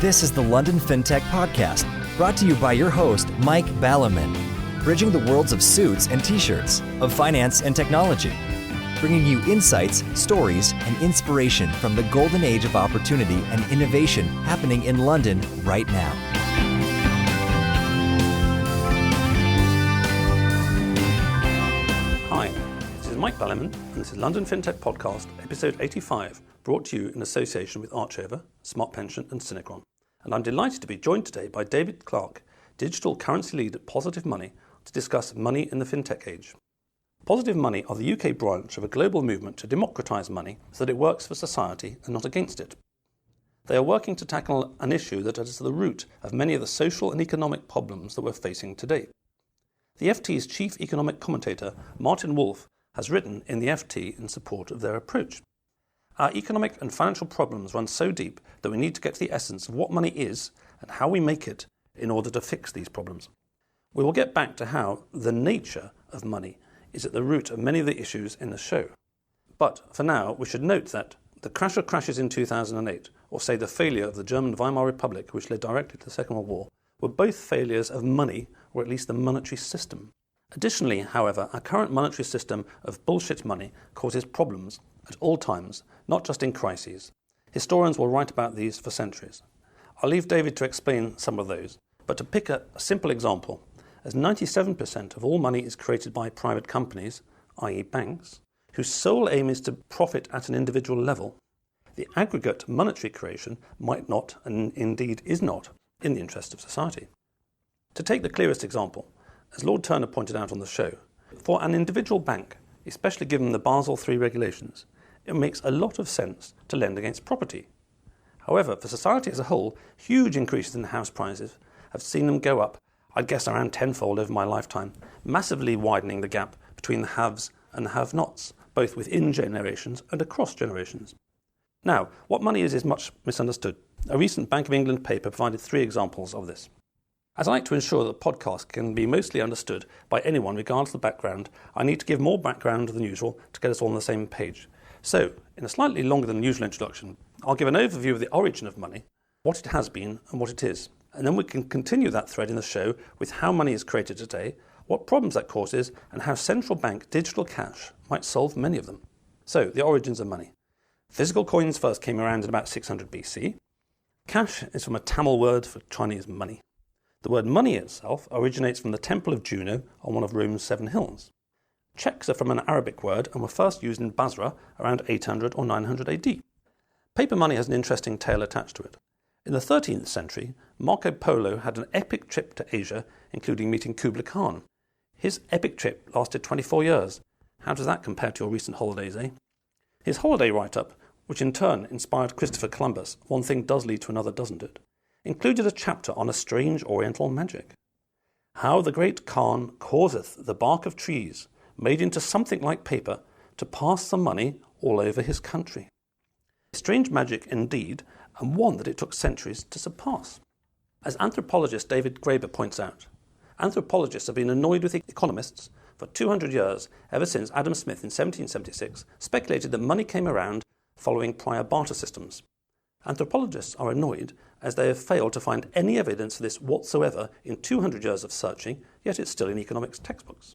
This is the London Fintech Podcast, brought to you by your host, Mike Ballerman, bridging the worlds of suits and t-shirts, of finance and technology, bringing you insights, stories, and inspiration from the golden age of opportunity and innovation happening in London right now. Hi, this is Mike Ballerman, and this is London Fintech Podcast, episode 85, brought to you in association with Archover, Smart Pension and Synchron. And I'm delighted to be joined today by David Clarke, Digital Currency Lead at Positive Money, to discuss money in the fintech age. Positive Money are the UK branch of a global movement to democratise money so that it works for society and not against it. They are working to tackle an issue that is at the root of many of the social and economic problems that we're facing today. The FT's chief economic commentator, Martin Wolf, has written in the FT in support of their approach. Our economic and financial problems run so deep that we need to get to the essence of what money is and how we make it in order to fix these problems. We will get back to how the nature of money is at the root of many of the issues in the show. But for now, we should note that the crash of crashes in 2008, or say the failure of the German Weimar Republic, which led directly to the Second World War, were both failures of money, or at least the monetary system. Additionally, however, our current monetary system of bullshit money causes problems at all times, not just in crises. Historians will write about these for centuries. I'll leave David to explain some of those, but to pick a simple example, as 97% of all money is created by private companies, i.e. banks, whose sole aim is to profit at an individual level, the aggregate monetary creation might not, and indeed is not, in the interest of society. To take the clearest example, as Lord Turner pointed out on the show, for an individual bank, especially given the Basel III regulations, it makes a lot of sense to lend against property. However, for society as a whole, huge increases in house prices have seen them go up, I'd guess around tenfold over my lifetime, massively widening the gap between the haves and the have-nots, both within generations and across generations. Now, what money is much misunderstood. A recent Bank of England paper provided 3 examples of this. As I like to ensure that the podcast can be mostly understood by anyone regardless of background, I need to give more background than usual to get us all on the same page. So, in a slightly longer than usual introduction, I'll give an overview of the origin of money, what it has been and what it is. And then we can continue that thread in the show with how money is created today, what problems that causes, and how central bank digital cash might solve many of them. So, the origins of money. Physical coins first came around in about 600 BC. Cash is from a Tamil word for Chinese money. The word money itself originates from the Temple of Juno on one of Rome's 7 hills. Checks are from an Arabic word and were first used in Basra around 800 or 900 AD. Paper money has an interesting tale attached to it. In the 13th century, Marco Polo had an epic trip to Asia, including meeting Kublai Khan. His epic trip lasted 24 years. How does that compare to your recent holidays, eh? His holiday write-up, which in turn inspired Christopher Columbus, one thing does lead to another, doesn't it, included a chapter on a strange oriental magic. How the great Khan causeth the bark of trees, made into something like paper, to pass the money all over his country. Strange magic indeed, and one that it took centuries to surpass. As anthropologist David Graeber points out, anthropologists have been annoyed with economists for 200 years, ever since Adam Smith in 1776 speculated that money came around following prior barter systems. Anthropologists are annoyed as they have failed to find any evidence for this whatsoever in 200 years of searching, yet it's still in economics textbooks.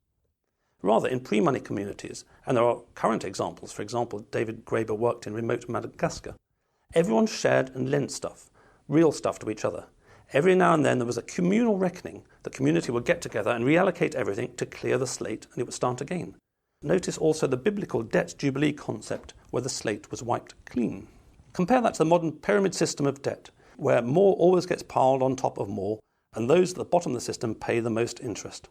Rather, in pre-money communities, and there are current examples, for example, David Graeber worked in remote Madagascar, everyone shared and lent stuff, real stuff to each other. Every now and then there was a communal reckoning. The community would get together and reallocate everything to clear the slate, and it would start again. Notice also the biblical debt jubilee concept, where the slate was wiped clean. Compare that to the modern pyramid system of debt, where more always gets piled on top of more, and those at the bottom of the system pay the most interest.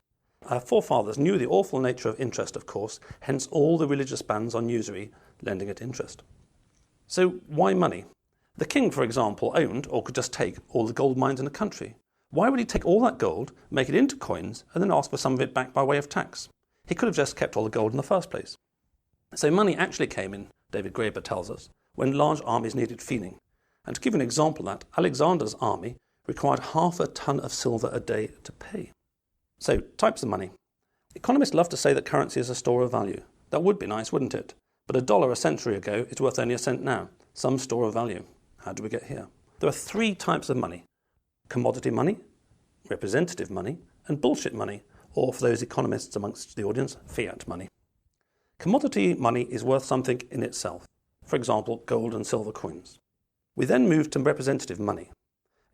Our forefathers knew the awful nature of interest, of course, hence all the religious bans on usury, lending at interest. So why money? The king, for example, owned, or could just take, all the gold mines in the country. Why would he take all that gold, make it into coins, and then ask for some of it back by way of tax? He could have just kept all the gold in the first place. So money actually came in, David Graeber tells us, when large armies needed feeding. And to give an example of that, Alexander's army required 0.5 ton of silver a day to pay. So, types of money. Economists love to say that currency is a store of value. That would be nice, wouldn't it? But $1 a century ago is worth only a cent now. Some store of value. How do we get here? There are three types of money: commodity money, representative money, and bullshit money, or for those economists amongst the audience, fiat money. Commodity money is worth something in itself, for example, gold and silver coins. We then move to representative money.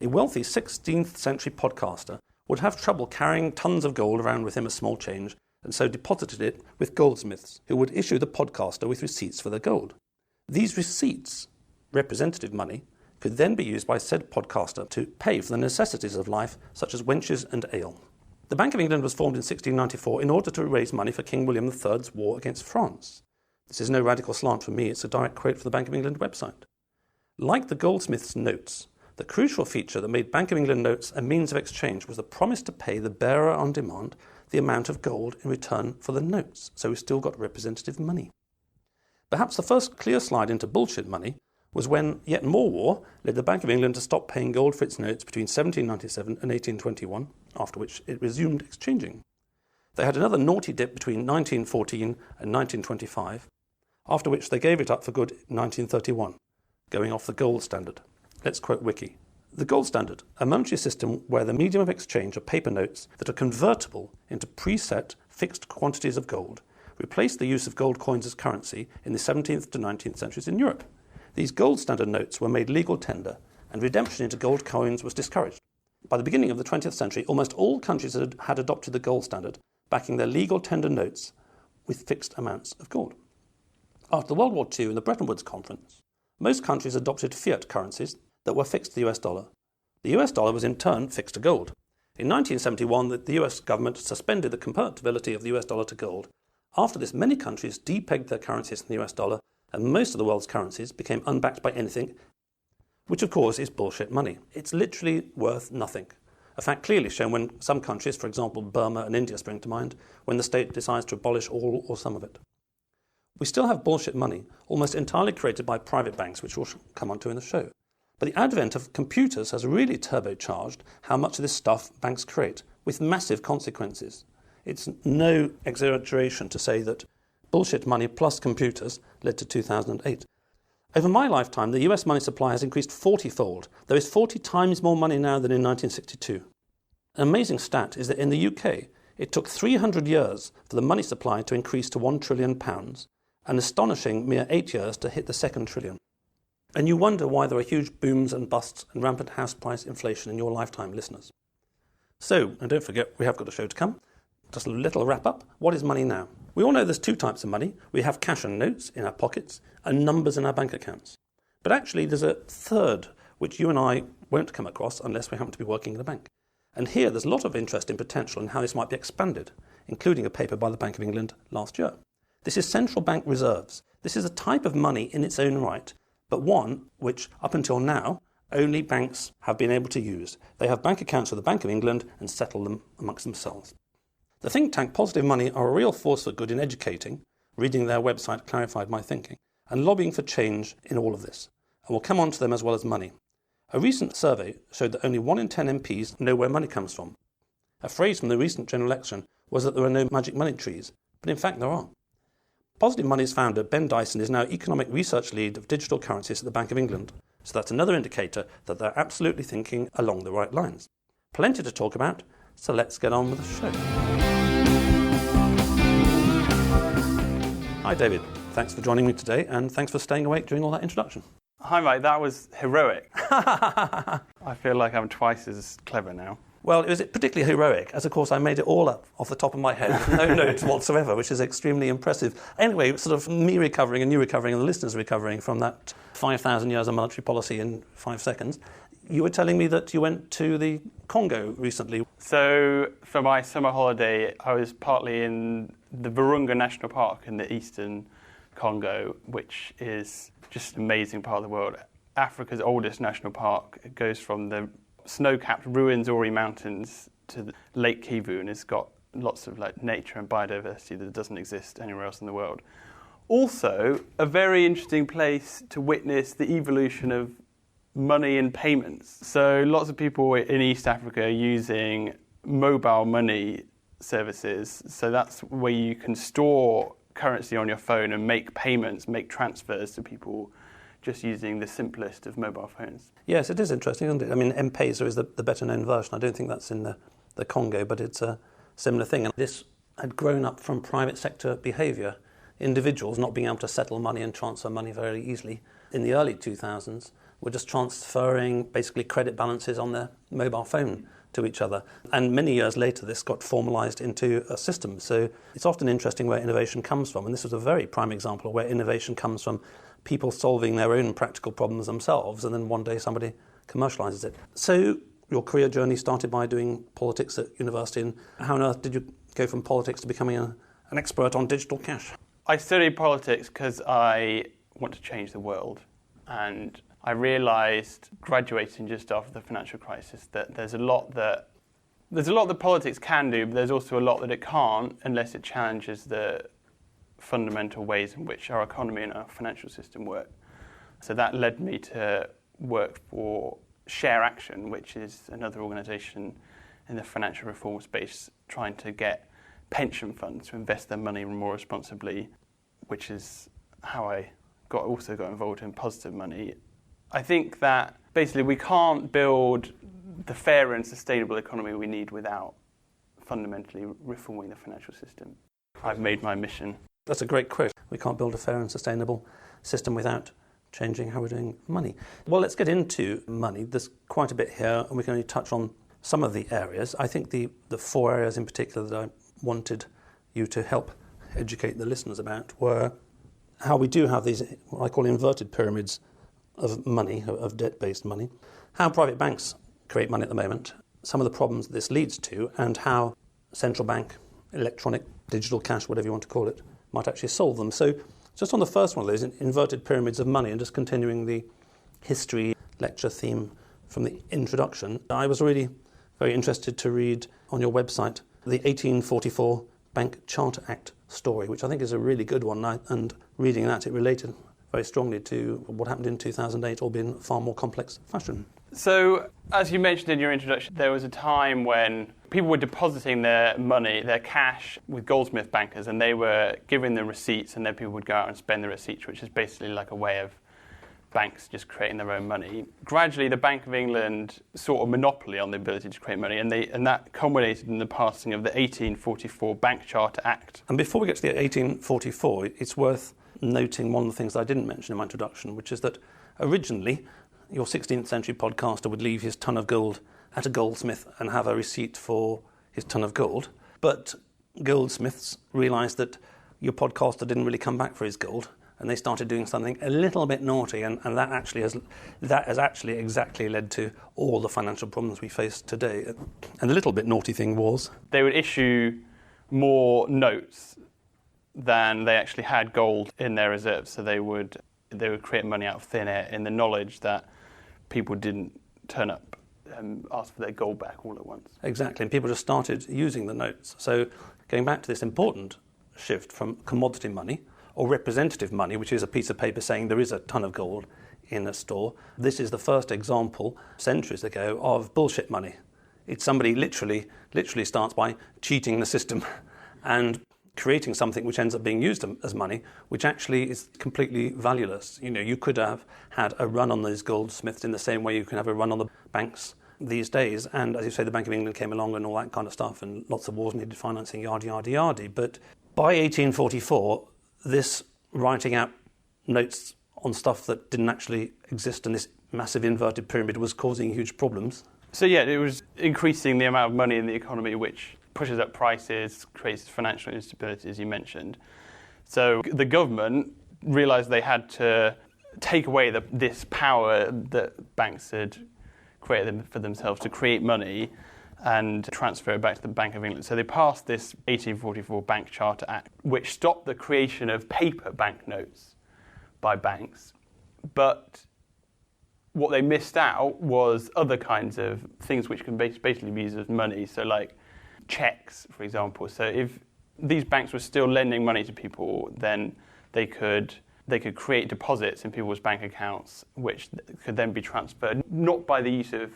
A wealthy 16th century podcaster would have trouble carrying tons of gold around with him as small change, and so deposited it with goldsmiths, who would issue the podcaster with receipts for their gold. These receipts, representative money, could then be used by said podcaster to pay for the necessities of life, such as wenches and ale. The Bank of England was formed in 1694 in order to raise money for King William III's war against France. This is no radical slant from me, it's a direct quote from the Bank of England website. Like the goldsmiths' notes, the crucial feature that made Bank of England notes a means of exchange was the promise to pay the bearer on demand the amount of gold in return for the notes, so we still got representative money. Perhaps the first clear slide into bullshit money was when yet more war led the Bank of England to stop paying gold for its notes between 1797 and 1821, after which it resumed exchanging. They had another naughty dip between 1914 and 1925, after which they gave it up for good in 1931, going off the gold standard. Let's quote Wiki. The gold standard, a monetary system where the medium of exchange are paper notes that are convertible into preset fixed quantities of gold, replaced the use of gold coins as currency in the 17th to 19th centuries in Europe. These gold standard notes were made legal tender, and redemption into gold coins was discouraged. By the beginning of the 20th century, almost all countries had adopted the gold standard, backing their legal tender notes with fixed amounts of gold. After World War II and the Bretton Woods Conference, most countries adopted fiat currencies that were fixed to the US dollar. The US dollar was in turn fixed to gold. In 1971, the US government suspended the convertibility of the US dollar to gold. After this, many countries depegged their currencies from the US dollar, and most of the world's currencies became unbacked by anything, which of course is bullshit money. It's literally worth nothing. A fact clearly shown when some countries, for example Burma and India spring to mind, when the state decides to abolish all or some of it. We still have bullshit money, almost entirely created by private banks, which we'll come on to in the show. But the advent of computers has really turbocharged how much of this stuff banks create, with massive consequences. It's no exaggeration to say that bullshit money plus computers led to 2008. Over my lifetime, the US money supply has increased 40-fold. There is 40 times more money now than in 1962. An amazing stat is that in the UK, it took 300 years for the money supply to increase to £1 trillion, an astonishing mere 8 years to hit the second trillion. And you wonder why there are huge booms and busts and rampant house price inflation in your lifetime, listeners. So, and don't forget, we have got a show to come. Just a little wrap up. What is money now? We all know there's two types of money. We have cash and notes in our pockets and numbers in our bank accounts. But actually there's a third, which you and I won't come across unless we happen to be working in a bank. And here there's a lot of interest in potential and how this might be expanded, including a paper by the Bank of England last year. This is central bank reserves. This is a type of money in its own right, but one which, up until now, only banks have been able to use. They have bank accounts with the Bank of England and settle them amongst themselves. The think tank Positive Money are a real force for good in educating, reading their website clarified my thinking, and lobbying for change in all of this. And we'll come on to them as well as money. A recent survey showed that only 1 in 10 MPs know where money comes from. A phrase from the recent general election was that there are no magic money trees, but in fact there are. Positive Money's founder, Ben Dyson, is now Economic Research Lead of Digital Currencies at the Bank of England, so that's another indicator that they're absolutely thinking along the right lines. Plenty to talk about, so let's get on with the show. Hi David, thanks for joining me today, and thanks for staying awake during all that introduction. Hi mate, that was heroic. I feel like I'm twice as clever now. Well, it was particularly heroic, as of course I made it all up off the top of my head, with no notes whatsoever, which is extremely impressive. Anyway, sort of me recovering and you recovering and the listeners recovering from that 5,000 years of monetary policy in 5 seconds. You were telling me that you went to the Congo recently. So for my summer holiday, I was partly in the Virunga National Park in the eastern Congo, which is just an amazing part of the world. Africa's oldest national park. It goes from the snow-capped Ruwenzori Mountains to the Lake Kivu, and it's got lots of nature and biodiversity that doesn't exist anywhere else in the world. Also, a very interesting place to witness the evolution of money and payments. So lots of people in East Africa are using mobile money services. So that's where you can store currency on your phone and make payments, make transfers to people just using the simplest of mobile phones. Yes, it is interesting, isn't it? I mean, M-Pesa is the better known version. I don't think that's in the Congo, but it's a similar thing. And this had grown up from private sector behaviour. Individuals not being able to settle money and transfer money very easily in the early 2000s were just transferring basically credit balances on their mobile phone to each other. And many years later, this got formalised into a system. So it's often interesting where innovation comes from. And this was a very prime example of where innovation comes from people solving their own practical problems themselves, and then one day somebody commercialises it. So your career journey started by doing politics at university. And how on earth did you go from politics to becoming an expert on digital cash? I studied politics because I want to change the world. And I realised, graduating just after the financial crisis, that there's a lot that politics can do, but there's also a lot that it can't unless it challenges the fundamental ways in which our economy and our financial system work. So that led me to work for Share Action, which is another organisation in the financial reform space trying to get pension funds to invest their money more responsibly, which is how I also got involved in Positive Money. I think that basically we can't build the fair and sustainable economy we need without fundamentally reforming the financial system. I've made my mission. That's a great quote. We can't build a fair and sustainable system without changing how we're doing money. Well, let's get into money. There's quite a bit here, and we can only touch on some of the areas. I think the 4 areas in particular that I wanted you to help educate the listeners about were how we do have these, what I call inverted pyramids of money, of debt-based money, how private banks create money at the moment, some of the problems this leads to, and how central bank, electronic, digital cash, whatever you want to call it, might actually solve them. So just on the first one of those, inverted pyramids of money, and just continuing the history lecture theme from the introduction, I was really very interested to read on your website the 1844 Bank Charter Act story, which I think is a really good one, and reading that, it related very strongly to what happened in 2008, albeit in far more complex fashion. So, as you mentioned in your introduction, there was a time when people were depositing their money, their cash, with Goldsmith bankers, and they were giving them receipts, and then people would go out and spend the receipts, which is basically like a way of banks just creating their own money. Gradually, the Bank of England sought a monopoly on the ability to create money, and that culminated in the passing of the 1844 Bank Charter Act. And before we get to the 1844, it's worth noting one of the things I didn't mention in my introduction, which is that originally your 16th century podcaster would leave his ton of gold at a goldsmith and have a receipt for his ton of gold. But goldsmiths realised that your podcaster didn't really come back for his gold, and they started doing something a little bit naughty, and that has actually exactly led to all the financial problems we face today. And the little bit naughty thing was they would issue more notes than they actually had gold in their reserves, so they would create money out of thin air in the knowledge that people didn't turn up and ask for their gold back all at once. Exactly, and people just started using the notes. So going back to this important shift from commodity money or representative money, which is a piece of paper saying there is a ton of gold in a store, this is the first example centuries ago of bullshit money. It's somebody literally starts by cheating the system and creating something which ends up being used as money, which actually is completely valueless. You know, you could have had a run on those goldsmiths in the same way you can have a run on the banks these days. And as you say, the Bank of England came along and all that kind of stuff, and lots of wars needed financing, yada, yada, yada. But by 1844, this writing out notes on stuff that didn't actually exist and this massive inverted pyramid was causing huge problems. So yeah, it was increasing the amount of money in the economy, which pushes up prices, creates financial instability, as you mentioned. So the government realised they had to take away this power that banks had created for themselves to create money and transfer it back to the Bank of England. So they passed this 1844 Bank Charter Act, which stopped the creation of paper banknotes by banks. But what they missed out was other kinds of things which can basically be used as money. So like checks, for example. So if these banks were still lending money to people, then they could create deposits in people's bank accounts, which could then be transferred, not by the use of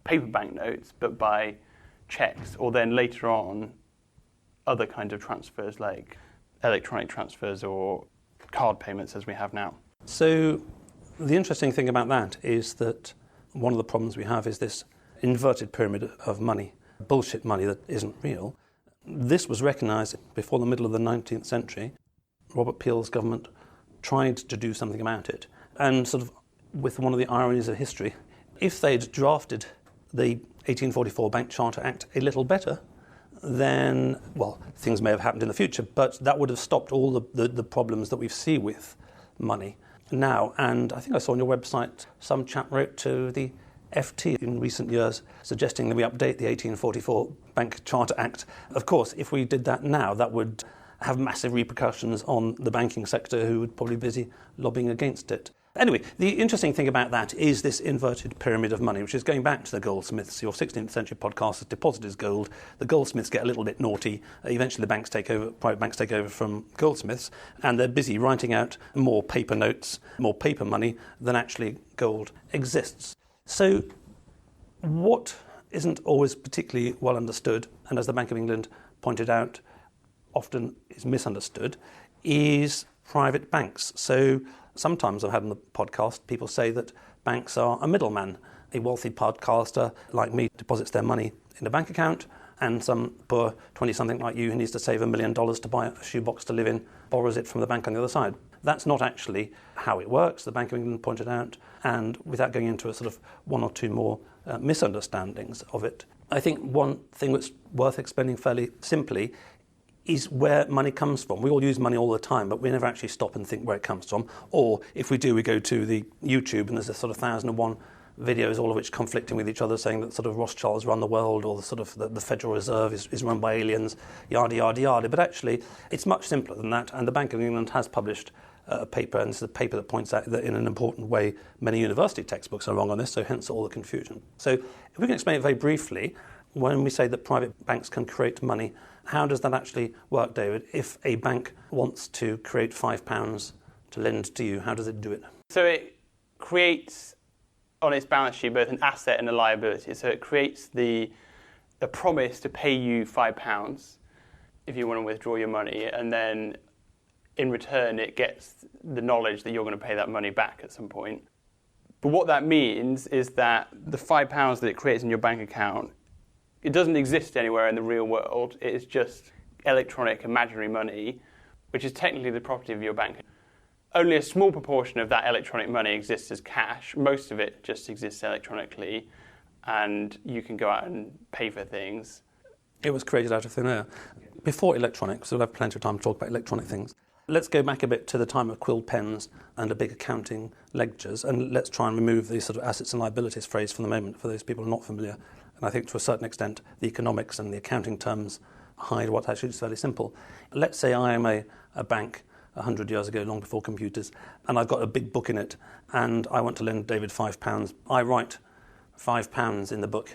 paper banknotes, but by checks, or then later on, other kinds of transfers like electronic transfers or card payments as we have now. So The interesting thing about that is that one of the problems we have is this inverted pyramid of money, bullshit money that isn't real. This was recognised before the middle of the 19th century. Robert Peel's government tried to do something about it. And sort of with one of the ironies of history, if they'd drafted the 1844 Bank Charter Act a little better, then, well, things may have happened in the future, but that would have stopped all the problems that we see with money now. And I think I saw on your website some chap wrote to the FT in recent years suggesting that we update the 1844 Bank Charter Act. Of course, if we did that now, that would have massive repercussions on the banking sector, who would probably be busy lobbying against it. Anyway, the interesting thing about that is this inverted pyramid of money, which is going back to the goldsmiths. Your 16th century podcast is Deposit is Gold. The goldsmiths get a little bit naughty. Eventually the banks take over, private banks take over from goldsmiths, and they're busy writing out more paper notes, more paper money than actually gold exists. So what isn't always particularly well understood, and as the Bank of England pointed out, often is misunderstood, is private banks. So sometimes I've had on the podcast people say that banks are a middleman. A wealthy podcaster like me deposits their money in a bank account, and some poor 20-something like you who needs to save $1 million to buy a shoebox to live in borrows it from the bank on the other side. That's not actually how it works, the Bank of England pointed out, and without going into a sort of one or two more misunderstandings of it, I think one thing that's worth explaining fairly simply is where money comes from. We all use money all the time, but we never actually stop and think where it comes from. Or if we do, we go to the YouTube and there's a sort of 1,001 videos, all of which conflicting with each other, saying that sort of Rothschilds run the world, or the sort of the Federal Reserve is run by aliens, yada, yada, yada. But actually, it's much simpler than that, and the Bank of England has published a paper, and it's a paper that points out that in an important way many university textbooks are wrong on this, so hence all the confusion. So if we can explain it very briefly, when we say that private banks can create money, how does that actually work, David? If a bank wants to create £5 to lend to you, how does it do it? So it creates on its balance sheet both an asset and a liability. So it creates the promise to pay you £5 if you want to withdraw your money, and then in return it gets the knowledge that you're going to pay that money back at some point. But what that means is that the £5 that it creates in your bank account, it doesn't exist anywhere in the real world. It is just electronic, imaginary money, which is technically the property of your bank. Only a small proportion of that electronic money exists as cash. Most of it just exists electronically, and you can go out and pay for things. It was created out of thin air. Before electronics, so we'll have plenty of time to talk about electronic things. Let's go back a bit to the time of quill pens and a big accounting ledgers, and let's try and remove the sort of assets and liabilities phrase for the moment for those people who are not familiar. And I think to a certain extent the economics and the accounting terms hide what actually is fairly simple. Let's say I am a bank 100 years ago, long before computers, and I've got a big book in it, and I want to lend David £5. I write £5 in the book,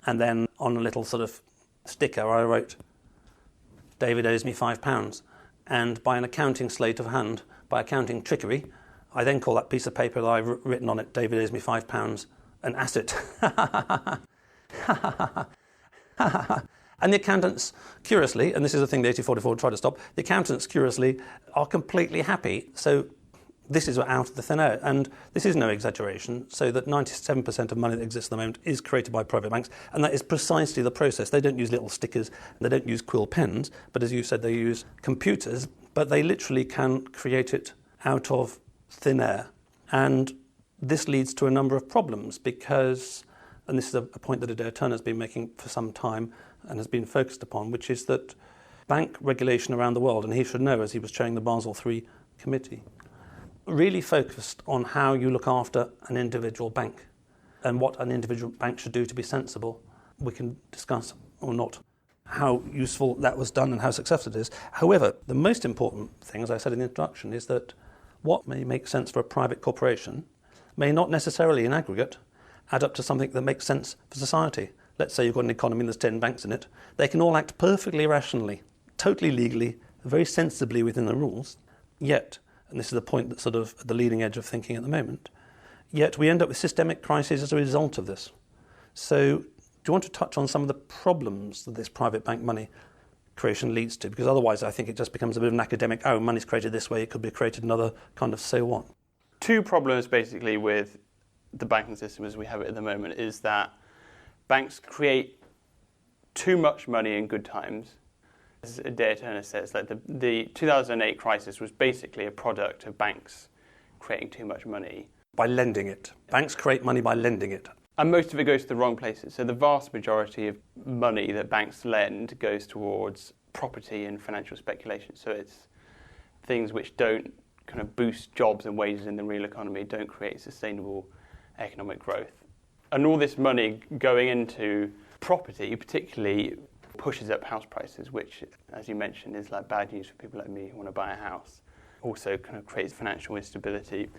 and then on a little sort of sticker I wrote, David owes me £5. And by an accounting sleight of hand, by accounting trickery, I then call that piece of paper that I've written on it, David owes me £5, an asset. And the accountants, curiously, and this is the thing the 1844 tried to stop, the accountants, curiously, are completely happy. So this is out of the thin air. And this is no exaggeration, so that 97% of money that exists at the moment is created by private banks, and that is precisely the process. They don't use little stickers, they don't use quill pens, but as you said, they use computers, but they literally can create it out of thin air. And this leads to a number of problems because, and this is a point that Adair Turner's been making for some time and has been focused upon, which is that bank regulation around the world, and he should know as he was chairing the Basel III committee, really focused on how you look after an individual bank and what an individual bank should do to be sensible. We can discuss or not how useful that was done and how successful it is. However, the most important thing, as I said in the introduction, is that what may make sense for a private corporation may not necessarily in aggregate add up to something that makes sense for society. Let's say you've got an economy and there's 10 banks in it. They can all act perfectly rationally, totally legally, very sensibly within the rules, yet, and this is the point that's sort of at the leading edge of thinking at the moment, yet we end up with systemic crises as a result of this. So do you want to touch on some of the problems that this private bank money creation leads to? Because otherwise I think it just becomes a bit of an academic, money's created this way, it could be created another kind of so what. two problems basically with the banking system as we have it at the moment is that banks create too much money in good times. As Adair Turner says, like the 2008 crisis was basically a product of banks creating too much money. By lending it. Banks create money by lending it. And most of it goes to the wrong places. So the vast majority of money that banks lend goes towards property and financial speculation. So it's things which don't kind of boost jobs and wages in the real economy, don't create sustainable economic growth. And all this money going into property particularly pushes up house prices, which, as you mentioned, is like bad news for people like me who want to buy a house. Also kind of creates financial instability.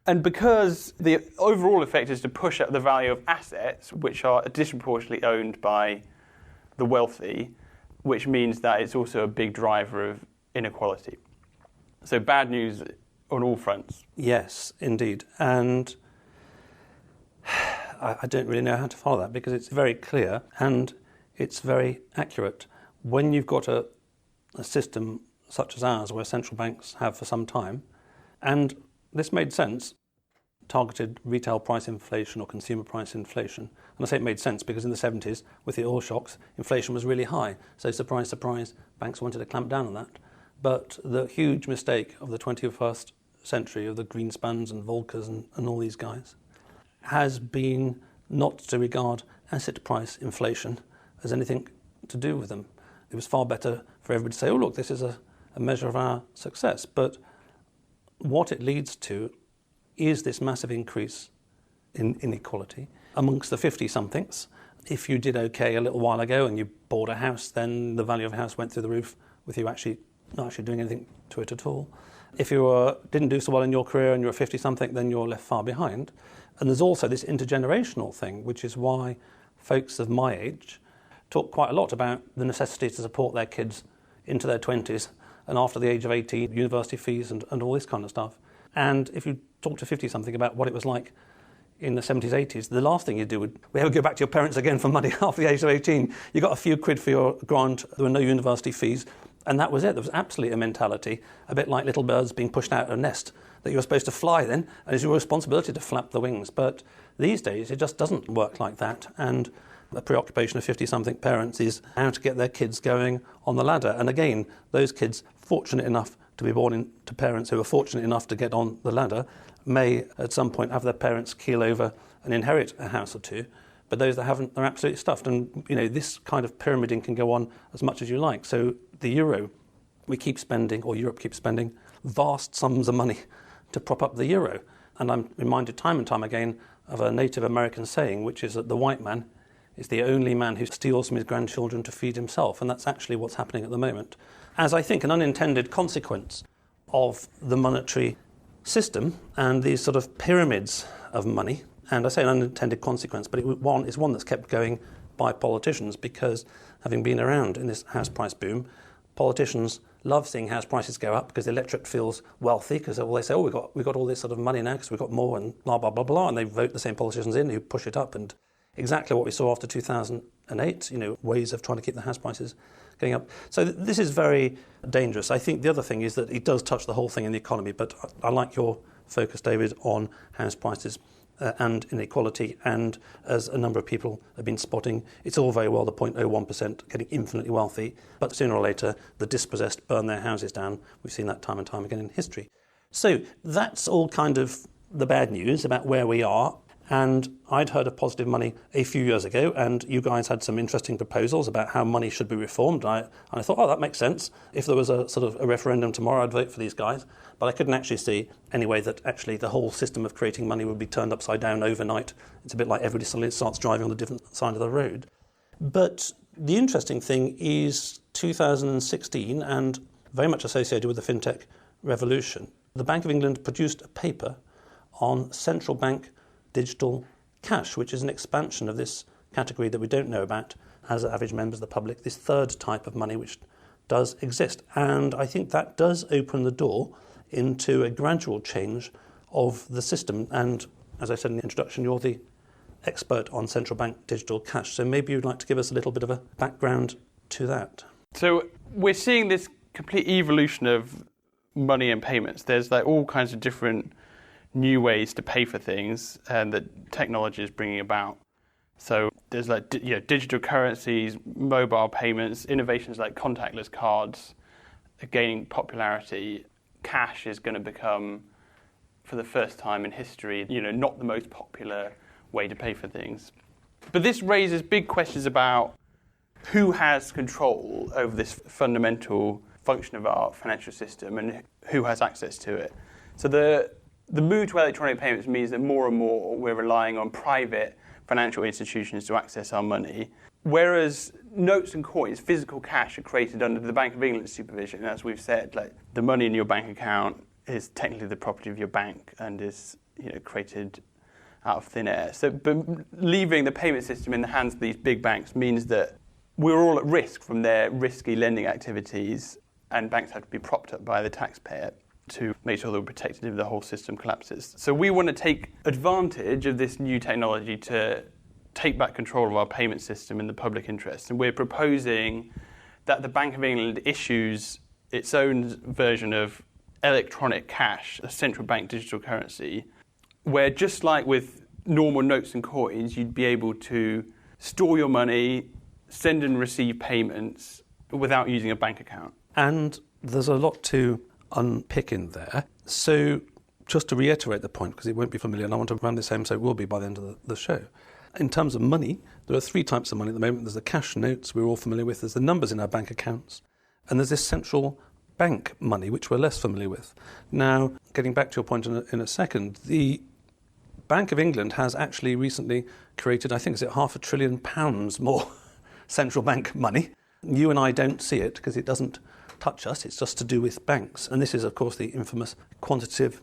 And because the overall effect is to push up the value of assets, which are disproportionately owned by the wealthy, which means that it's also a big driver of inequality. So bad news on all fronts. Yes, indeed. And I don't really know how to follow that because it's very clear and it's very accurate. When you've got a system such as ours, where central banks have for some time, and this made sense, targeted retail price inflation or consumer price inflation. And I say it made sense because in the 70s, with the oil shocks, inflation was really high. So surprise, surprise, banks wanted to clamp down on that. But the huge mistake of the 21st century, of the Greenspans and Volckers and all these guys, has been not to regard asset price inflation as anything to do with them. It was far better for everybody to say, oh, look, this is a measure of our success. But what it leads to is this massive increase in inequality amongst the 50-somethings. If you did okay a little while ago and you bought a house, then the value of a house went through the roof with you not actually doing anything to it at all. If you didn't do so well in your career and you're a 50-something, then you're left far behind. And there's also this intergenerational thing, which is why folks of my age talk quite a lot about the necessity to support their kids into their 20s and after the age of 18, university fees and all this kind of stuff. And if you talk to 50-something about what it was like in the 70s, 80s, the last thing you do would ever go back to your parents again for money after the age of 18. You got a few quid for your grant, there were no university fees, and that was it. There was absolutely a mentality, a bit like little birds being pushed out of a nest, that you were supposed to fly then, and it's your responsibility to flap the wings. But these days, it just doesn't work like that. And the preoccupation of 50-something parents is how to get their kids going on the ladder. And again, those kids fortunate enough to be born into parents who are fortunate enough to get on the ladder may at some point have their parents keel over and inherit a house or two. But those that haven't, they're absolutely stuffed. And, this kind of pyramiding can go on as much as you like. So the euro, we keep spending, or Europe keeps spending, vast sums of money to prop up the euro. And I'm reminded time and time again of a Native American saying, which is that the white man is the only man who steals from his grandchildren to feed himself. And that's actually what's happening at the moment. As I think an unintended consequence of the monetary system and these sort of pyramids of money, and I say an unintended consequence, but it's one that's kept going by politicians because, having been around in this house price boom, politicians love seeing house prices go up because the electorate feels wealthy because they say, oh, we've got all this sort of money now because we've got more and blah, blah, blah, blah, and they vote the same politicians in who push it up. And exactly what we saw after 2008, ways of trying to keep the house prices going up. So this is very dangerous. I think the other thing is that it does touch the whole thing in the economy, but I like your focus, David, on house prices and inequality. And as a number of people have been spotting, it's all very well the 0.01% getting infinitely wealthy, but sooner or later the dispossessed burn their houses down. We've seen that time and time again in history. So that's all kind of the bad news about where we are. And I'd heard of Positive Money a few years ago, and you guys had some interesting proposals about how money should be reformed. And I thought, that makes sense. If there was a sort of a referendum tomorrow, I'd vote for these guys. But I couldn't actually see any way that actually the whole system of creating money would be turned upside down overnight. It's a bit like everybody suddenly starts driving on a different side of the road. But the interesting thing is 2016, and very much associated with the Fintech revolution, the Bank of England produced a paper on central bank digital cash, which is an expansion of this category that we don't know about as average members of the public, this third type of money which does exist. And I think that does open the door into a gradual change of the system. And as I said in the introduction, you're the expert on central bank digital cash. So maybe you'd like to give us a little bit of a background to that. So we're seeing this complete evolution of money and payments. There's all kinds of different new ways to pay for things and that technology is bringing about. So there's digital currencies, mobile payments, innovations like contactless cards are gaining popularity. Cash is going to become, for the first time in history, not the most popular way to pay for things. But this raises big questions about who has control over this fundamental function of our financial system and who has access to it. So the move to electronic payments means that more and more we're relying on private financial institutions to access our money, whereas notes and coins, physical cash, are created under the Bank of England supervision. As we've said, the money in your bank account is technically the property of your bank and is created out of thin air. So, but leaving the payment system in the hands of these big banks means that we're all at risk from their risky lending activities, and banks have to be propped up by the taxpayer to make sure they're protected if the whole system collapses. So we want to take advantage of this new technology to take back control of our payment system in the public interest. And we're proposing that the Bank of England issues its own version of electronic cash, a central bank digital currency, where just like with normal notes and coins, you'd be able to store your money, send and receive payments without using a bank account. And there's a lot to unpick in there. So just to reiterate the point, because it won't be familiar, and I want to run this home so it will be by the end of the show. In terms of money, there are three types of money at the moment. There's the cash notes we're all familiar with, there's the numbers in our bank accounts, and there's this central bank money, which we're less familiar with. Now, getting back to your point in a second, the Bank of England has actually recently created, I think, is it £500 billion more central bank money. You and I don't see it because it doesn't touch us. It's just to do with banks. And this is, of course, the infamous quantitative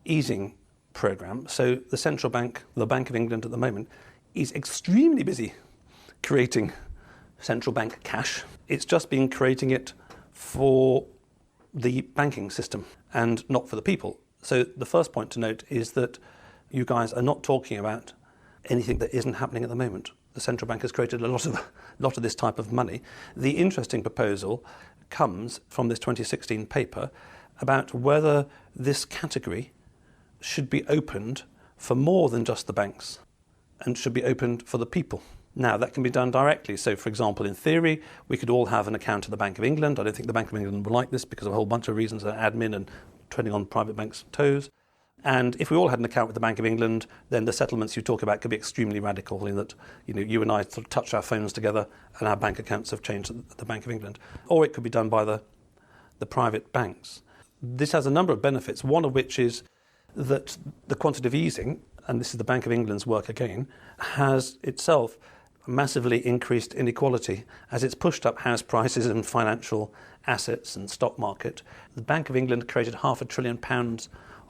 easing programme. So the central bank, the Bank of England at the moment, is extremely busy creating central bank cash. It's just been creating it for the banking system and not for the people. So the first point to note is that you guys are not talking about anything that isn't happening at the moment. The central bank has created a lot of this type of money. The interesting proposal comes from this 2016 paper about whether this category should be opened for more than just the banks and should be opened for the people. Now, that can be done directly. So, for example, in theory, we could all have an account at the Bank of England. I don't think the Bank of England will like this because of a whole bunch of reasons, admin and treading on private banks' toes. And if we all had an account with the Bank of England, then the settlements you talk about could be extremely radical in that, you and I sort of touch our phones together and our bank accounts have changed at the Bank of England. Or it could be done by the private banks. This has a number of benefits, one of which is that the quantitative easing, and this is the Bank of England's work again, has itself massively increased inequality as it's pushed up house prices and financial assets and stock market. The Bank of England created £500 billion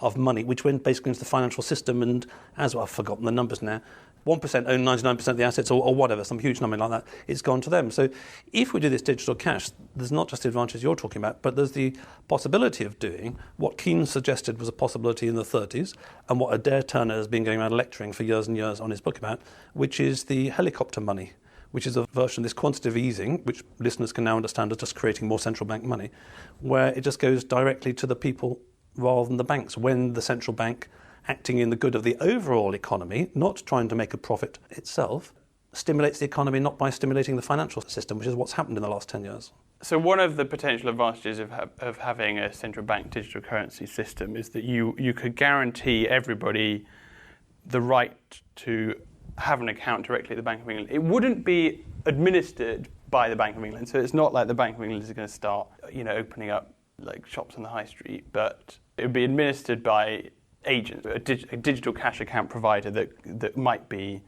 of money, which went basically into the financial system, and as well, I've forgotten the numbers now, 1% own 99% of the assets or whatever, some huge number like that, it's gone to them. So if we do this digital cash, there's not just the advantages you're talking about, but there's the possibility of doing what Keynes suggested was a possibility in the 30s, and what Adair Turner has been going around lecturing for years and years on his book about, which is the helicopter money, which is a version of this quantitative easing, which listeners can now understand as just creating more central bank money, where it just goes directly to the people rather than the banks, when the central bank, acting in the good of the overall economy, not trying to make a profit itself, stimulates the economy not by stimulating the financial system, which is what's happened in the last 10 years. So one of the potential advantages of having a central bank digital currency system is that you could guarantee everybody the right to have an account directly at the Bank of England. It wouldn't be administered by the Bank of England, so it's not like the Bank of England is going to start, opening up like shops on the high street, but it would be administered by agents, a digital cash account provider that might be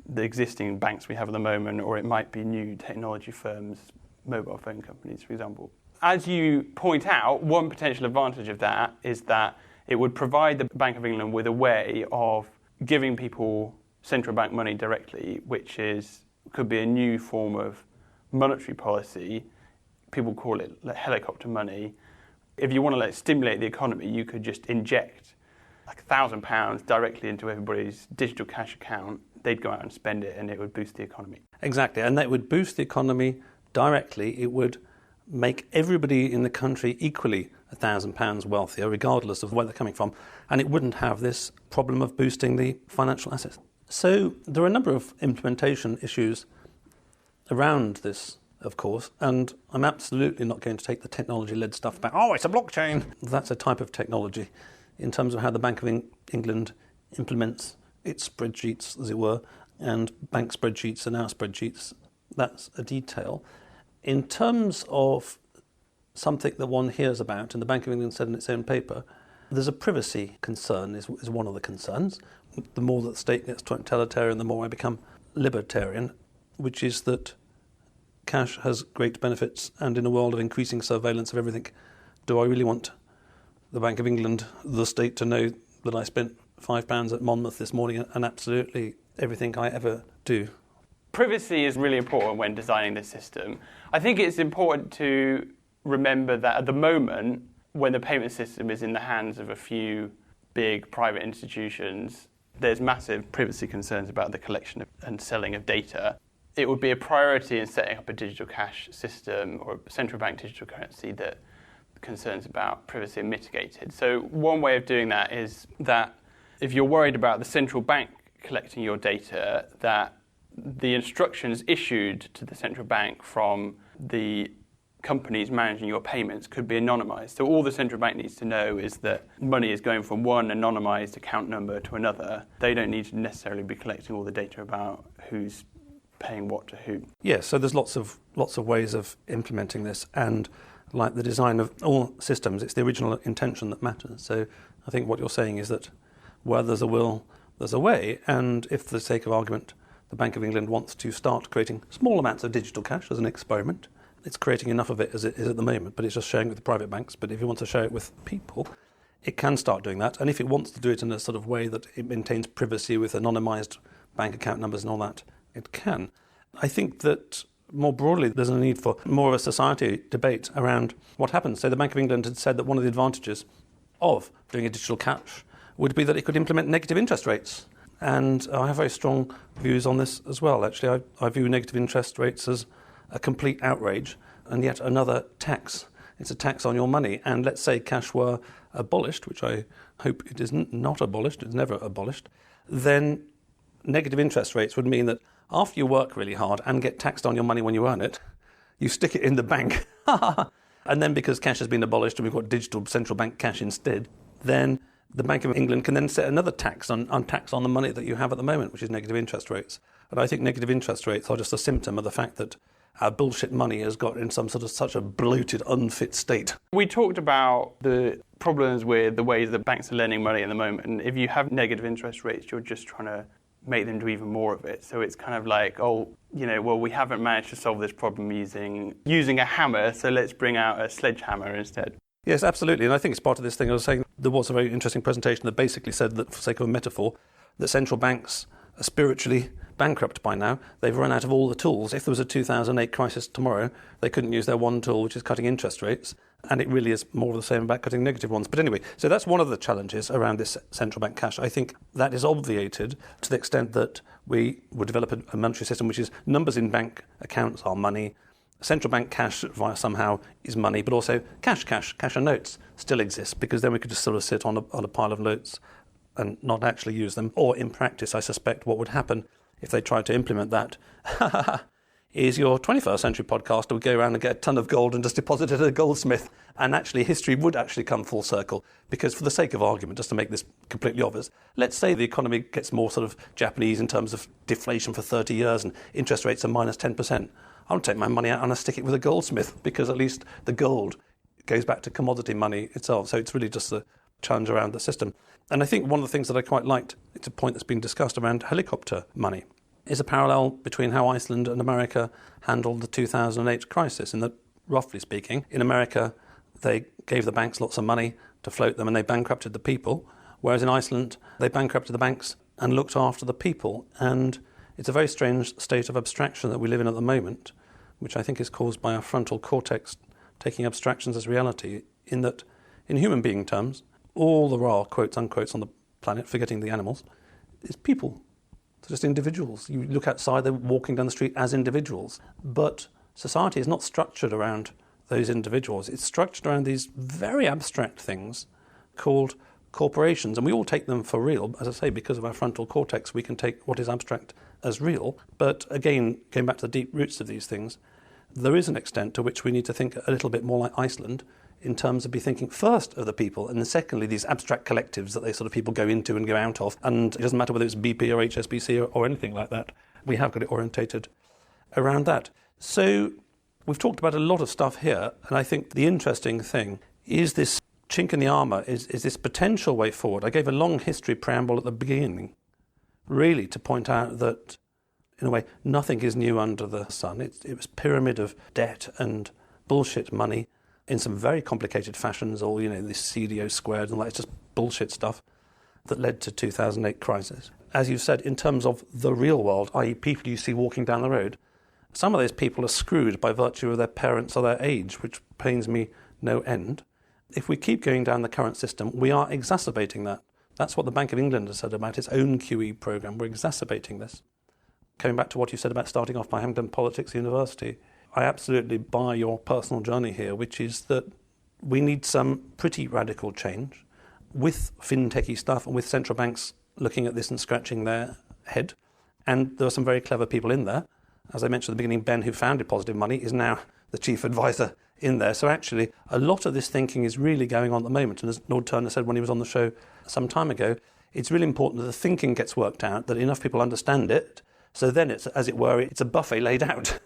the existing banks we have at the moment, or it might be new technology firms, mobile phone companies, for example. As you point out, one potential advantage of that is that it would provide the Bank of England with a way of giving people central bank money directly, which could be a new form of monetary policy. People call it helicopter money. If you want to stimulate the economy, you could just inject £1,000 directly into everybody's digital cash account. They'd go out and spend it, and it would boost the economy. Exactly, and that would boost the economy directly. It would make everybody in the country equally £1,000 wealthier, regardless of where they're coming from. and it wouldn't have this problem of boosting the financial assets. So there are a number of implementation issues around this, of course, and I'm absolutely not going to take the technology-led stuff back. Oh, it's a blockchain! That's a type of technology in terms of how the Bank of England implements its spreadsheets, as it were, and bank spreadsheets and our spreadsheets. That's a detail. In terms of something that one hears about, and the Bank of England said in its own paper, there's a privacy concern is one of the concerns. The more that the state gets totalitarian, the more I become libertarian, which is that cash has great benefits, and in a world of increasing surveillance of everything, do I really want the Bank of England, the state, to know that I spent £5 at Monmouth this morning and absolutely everything I ever do? Privacy is really important when designing this system. I think it's important to remember that at the moment, when the payment system is in the hands of a few big private institutions, there's massive privacy concerns about the collection and selling of data. It would be a priority in setting up a digital cash system or a central bank digital currency that concerns about privacy are mitigated. So one way of doing that is that if you're worried about the central bank collecting your data, that the instructions issued to the central bank from the companies managing your payments could be anonymized. So all the central bank needs to know is that money is going from one anonymized account number to another. They don't need to necessarily be collecting all the data about who's paying what to who. Yes, so there's lots of ways of implementing this, and like the design of all systems, it's the original intention that matters. So I think what you're saying is that where there's a will, there's a way, and if for the sake of argument the Bank of England wants to start creating small amounts of digital cash as an experiment, it's creating enough of it as it is at the moment, but it's just sharing with the private banks. But if it wants to share it with people, it can start doing that. And if it wants to do it in a sort of way that it maintains privacy with anonymised bank account numbers and all that, it can. I think that more broadly there's a need for more of a society debate around what happens. So the Bank of England had said that one of the advantages of doing a digital cash would be that it could implement negative interest rates. And I have very strong views on this as well. Actually, I view negative interest rates as a complete outrage and yet another tax. It's a tax on your money. And let's say cash were abolished, which I hope it isn't, not abolished, it's never abolished, then negative interest rates would mean that after you work really hard and get taxed on your money when you earn it, you stick it in the bank. And then because cash has been abolished and we've got digital central bank cash instead, then the Bank of England can then set another tax on the money that you have at the moment, which is negative interest rates. And I think negative interest rates are just a symptom of the fact that our bullshit money has got in some sort of such a bloated, unfit state. We talked about the problems with the ways that banks are lending money at the moment. And if you have negative interest rates, you're just trying to make them do even more of it. So it's kind of like, we haven't managed to solve this problem using a hammer, so let's bring out a sledgehammer instead. Yes, absolutely. And I think it's part of this thing I was saying. There was a very interesting presentation that basically said that, for sake of a metaphor, that central banks are spiritually bankrupt by now. They've run out of all the tools. If there was a 2008 crisis tomorrow, they couldn't use their one tool, which is cutting interest rates. And it really is more of the same about cutting negative ones. But anyway, so that's one of the challenges around this central bank cash. I think that is obviated to the extent that we would develop a monetary system which is numbers in bank accounts are money, central bank cash via somehow is money, but also cash and notes still exists, because then we could just sort of sit on a pile of notes and not actually use them. Or in practice, I suspect what would happen if they tried to implement that is your 21st century podcaster would go around and get a ton of gold and just deposit it at a goldsmith. And actually history would actually come full circle, because for the sake of argument, just to make this completely obvious, let's say the economy gets more sort of Japanese in terms of deflation for 30 years and interest rates are minus 10%. I'll take my money out and I'll stick it with a goldsmith, because at least the gold goes back to commodity money itself. So it's really just the challenge around the system. And I think one of the things that I quite liked, it's a point that's been discussed around helicopter money, is a parallel between how Iceland and America handled the 2008 crisis. In that, roughly speaking, in America, they gave the banks lots of money to float them and they bankrupted the people, whereas in Iceland, they bankrupted the banks and looked after the people. And it's a very strange state of abstraction that we live in at the moment, which I think is caused by our frontal cortex taking abstractions as reality, in that, in human being terms, all there are, quotes, unquotes, on the planet, forgetting the animals, is people. They're just individuals. You look outside, they're walking down the street as individuals. But society is not structured around those individuals. It's structured around these very abstract things called corporations, and we all take them for real. As I say, because of our frontal cortex, we can take what is abstract as real. But again, going back to the deep roots of these things, there is an extent to which we need to think a little bit more like Iceland in terms of be thinking first of the people, and then secondly, these abstract collectives that they sort of people go into and go out of. And it doesn't matter whether it's BP or HSBC or anything like that. We have got it orientated around that. So we've talked about a lot of stuff here, and I think the interesting thing is this chink in the armour, is this potential way forward. I gave a long history preamble at the beginning, really to point out that, in a way, nothing is new under the sun. It was pyramid of debt and bullshit money in some very complicated fashions, all, this CDO squared and all that. It's just bullshit stuff that led to 2008 crisis. As you've said, in terms of the real world, i.e. people you see walking down the road, some of those people are screwed by virtue of their parents or their age, which pains me no end. If we keep going down the current system, we are exacerbating that. That's what the Bank of England has said about its own QE programme. We're exacerbating this. Coming back to what you said about starting off by having done politics at university, I absolutely buy your personal journey here, which is that we need some pretty radical change with fintechy stuff and with central banks looking at this and scratching their head. And there are some very clever people in there. As I mentioned at the beginning, Ben, who founded Positive Money, is now the chief advisor in there. So actually, a lot of this thinking is really going on at the moment. And as Lord Turner said when he was on the show some time ago, it's really important that the thinking gets worked out, that enough people understand it. So then it's, as it were, it's a buffet laid out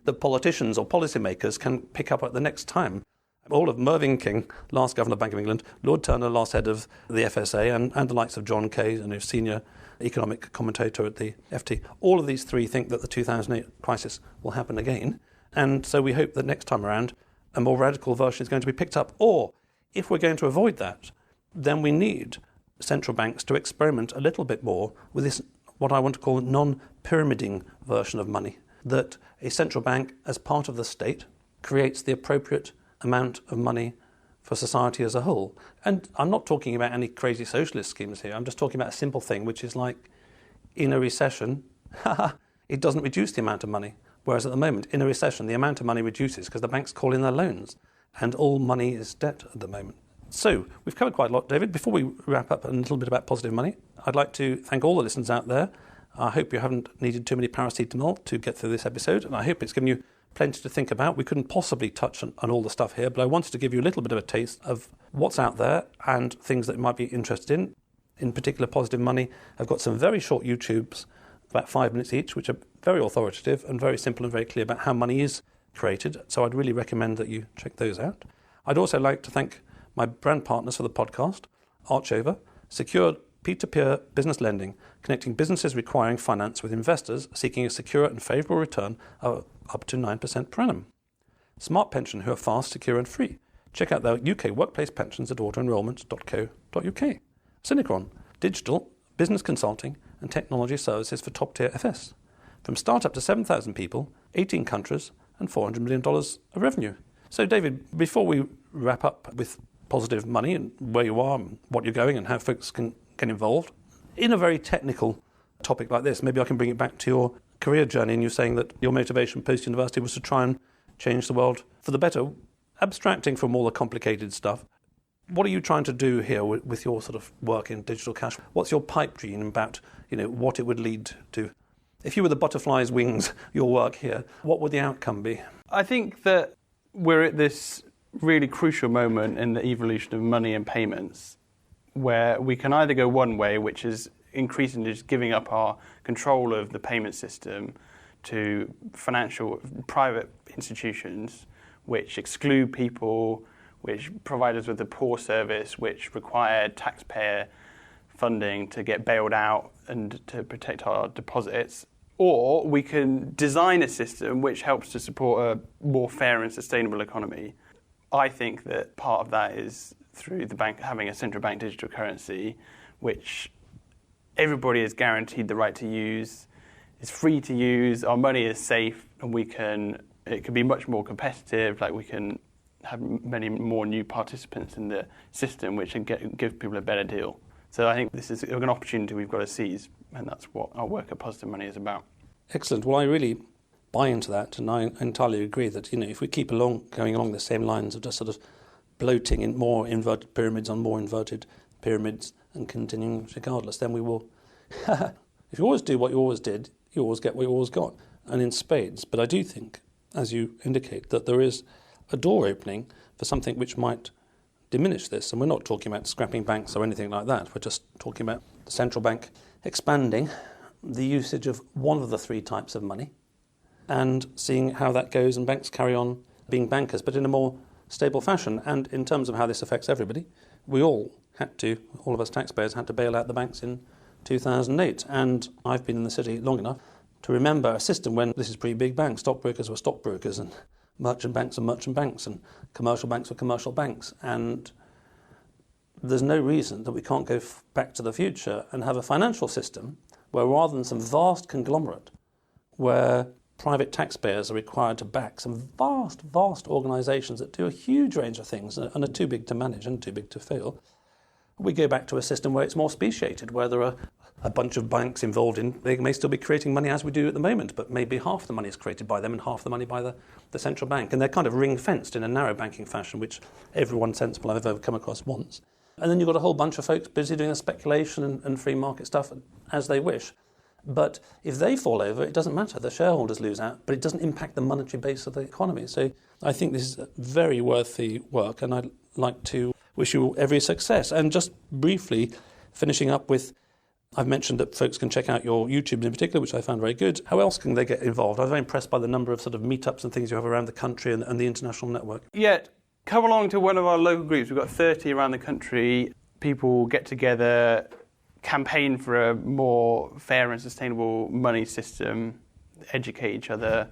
that politicians or policymakers can pick up at the next time. All of Mervyn King, last Governor of the Bank of England, Lord Turner, last head of the FSA, and the likes of John Kay, senior economic commentator at the FT, all of these three think that the 2008 crisis will happen again. And so we hope that next time around, a more radical version is going to be picked up. Or, if we're going to avoid that, then we need central banks to experiment a little bit more with this, what I want to call non-pyramiding version of money, that a central bank, as part of the state, creates the appropriate amount of money for society as a whole. And I'm not talking about any crazy socialist schemes here. I'm just talking about a simple thing, which is like, in a recession, it doesn't reduce the amount of money. Whereas at the moment, in a recession, the amount of money reduces because the banks call in their loans, and all money is debt at the moment. So we've covered quite a lot, David. Before we wrap up a little bit about Positive Money, I'd like to thank all the listeners out there. I hope you haven't needed too many paracetamol to get through this episode, and I hope it's given you plenty to think about. We couldn't possibly touch on all the stuff here, but I wanted to give you a little bit of a taste of what's out there and things that you might be interested in. In particular, Positive Money. I've got some very short YouTubes, about 5 minutes each, which are very authoritative and very simple and very clear about how money is created. So I'd really recommend that you check those out. I'd also like to thank my brand partners for the podcast, Archover, secure peer-to-peer business lending, connecting businesses requiring finance with investors seeking a secure and favourable return of up to 9% per annum. Smart Pension, who are fast, secure and free. Check out their UK workplace pensions at autoenrolment.co.uk. Synechron, digital, business consulting and technology services for top-tier FS. From start-up to 7,000 people, 18 countries and $400 million of revenue. So, David, before we wrap up with Positive Money and where you are and what you're going and how folks can get involved, in a very technical topic like this, maybe I can bring it back to your career journey, and you're saying that your motivation post-university was to try and change the world for the better, abstracting from all the complicated stuff. What are you trying to do here with your sort of work in digital cash? What's your pipe dream about, what it would lead to? If you were the butterfly's wings, your work here, what would the outcome be? I think that we're at this really crucial moment in the evolution of money and payments where we can either go one way, which is increasingly just giving up our control of the payment system to financial private institutions which exclude people, which provide us with a poor service, which require taxpayer funding to get bailed out and to protect our deposits. Or we can design a system which helps to support a more fair and sustainable economy. I think that part of that is through the bank having a central bank digital currency, which everybody is guaranteed the right to use, is free to use, our money is safe, and it can be much more competitive, like we can have many more new participants in the system, which can give people a better deal. So I think this is an opportunity we've got to seize, and that's what our work at Positive Money is about. Excellent. Well, I really buy into that, and I entirely agree that if we keep going along the same lines of just sort of bloating in more inverted pyramids on more inverted pyramids and continuing regardless, then we will... If you always do what you always did, you always get what you always got, and in spades. But I do think, as you indicate, that there is a door opening for something which might diminish this. And we're not talking about scrapping banks or anything like that. We're just talking about the central bank expanding the usage of one of the three types of money and seeing how that goes, and banks carry on being bankers, but in a more stable fashion. And in terms of how this affects everybody, all of us taxpayers had to bail out the banks in 2008. And I've been in the city long enough to remember a system when this is pretty big banks. Stockbrokers were stockbrokers, and merchant banks were merchant banks, and commercial banks were commercial banks. And there's no reason that we can't go back to the future and have a financial system where, rather than some vast conglomerate where private taxpayers are required to back some vast organisations that do a huge range of things and are too big to manage and too big to fail, we go back to a system where it's more speciated, where there are a bunch of banks involved in. They may still be creating money as we do at the moment, but maybe half the money is created by them and half the money by the central bank. And they're kind of ring-fenced in a narrow banking fashion, which everyone sensible I've ever come across wants. And then you've got a whole bunch of folks busy doing the speculation and free market stuff as they wish. But if they fall over, it doesn't matter. The shareholders lose out, but it doesn't impact the monetary base of the economy. So I think this is very worthy work, and I'd like to wish you every success. And just briefly, finishing up with, I've mentioned that folks can check out your YouTube in particular, which I found very good. How else can they get involved? I was very impressed by the number of sort of meetups and things you have around the country and the international network. Yeah, come along to one of our local groups. We've got 30 around the country. People get together, campaign for a more fair and sustainable money system, educate each other.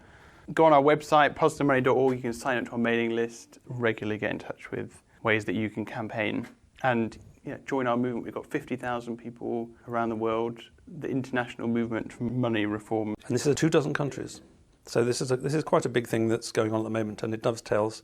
Go on our website, positivemoney.org. You can sign up to our mailing list, regularly get in touch with ways that you can campaign. And join our movement. We've got 50,000 people around the world, the international movement for money reform. And this is 24 countries. So this is quite a big thing that's going on at the moment, and it dovetails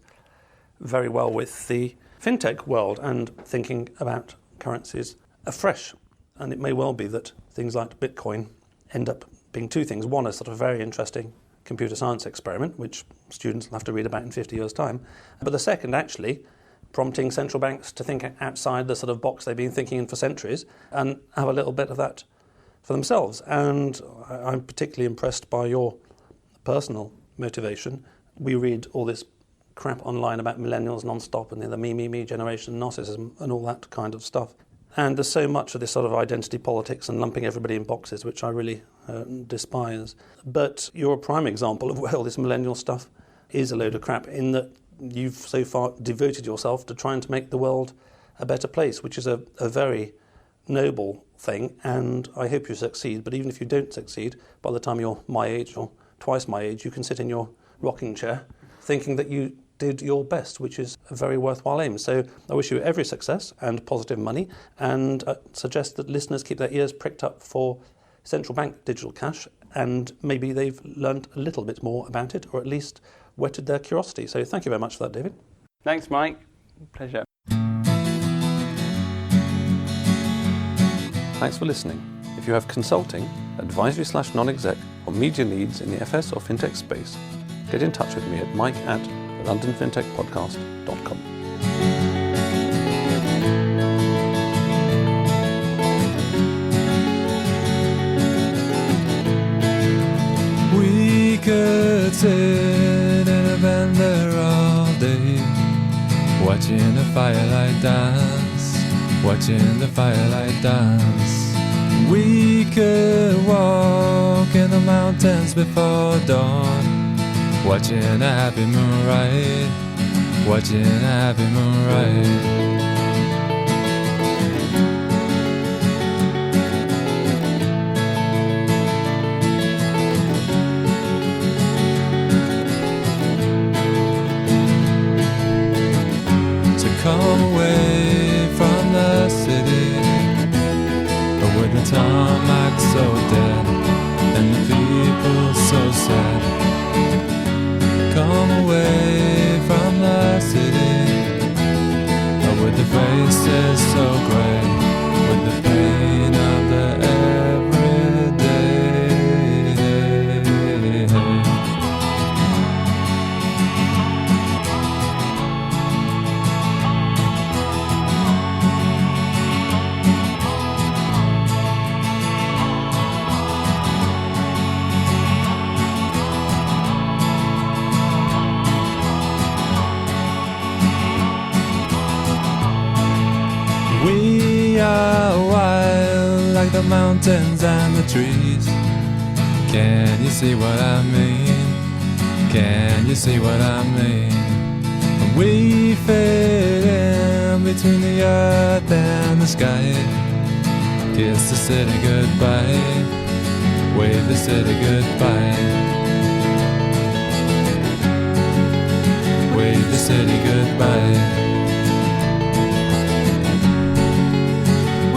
very well with the Fintech world and thinking about currencies afresh. And it may well be that things like Bitcoin end up being two things. One, a sort of very interesting computer science experiment, which students will have to read about in 50 years' time. But the second, actually, prompting central banks to think outside the sort of box they've been thinking in for centuries and have a little bit of that for themselves. And I'm particularly impressed by your personal motivation. We read all this crap online about millennials non-stop and the me generation, narcissism and all that kind of stuff. And there's so much of this sort of identity politics and lumping everybody in boxes, which I really despise. But you're a prime example of where all this millennial stuff is a load of crap, in that you've so far devoted yourself to trying to make the world a better place, which is a very noble thing, and I hope you succeed. But even if you don't succeed, by the time you're my age or twice my age, you can sit in your rocking chair thinking that you did your best, which is a very worthwhile aim. So I wish you every success and positive money, and suggest that listeners keep their ears pricked up for central bank digital cash, and maybe they've learned a little bit more about it, or at least whetted their curiosity. So thank you very much for that, David. Thanks, Mike. Pleasure. Thanks for listening. If you have consulting, advisory/non-exec or media needs in the FS or Fintech space, get in touch with me at mike@londonfintechpodcast.com. We could sit in a bend there all day, watching the firelight dance, watching the firelight dance. We could walk in the mountains before dawn, watching a happy moonrise, watching a happy moonrise. Come away from the city, with the tarmac so dead and the people so sad. Come away from the city, with the faces so grey, with the pain of the everyday. like the mountains and the trees. Can you see what I mean? Can you see what I mean? We fade in between the earth and the sky. Kiss the city goodbye. Wave the city goodbye. Wave the city goodbye.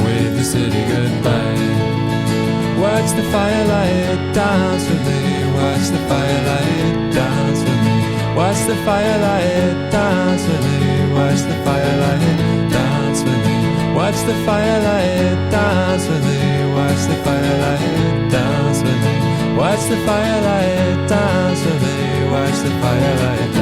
Wave the city goodbye. Watch the firelight dance with me. Watch the firelight dance with me. Watch the firelight dance with me. Watch the firelight dance with me. Watch the firelight dance with me. Watch the firelight dance with me. Watch the firelight dance with me. Watch the firelight dance.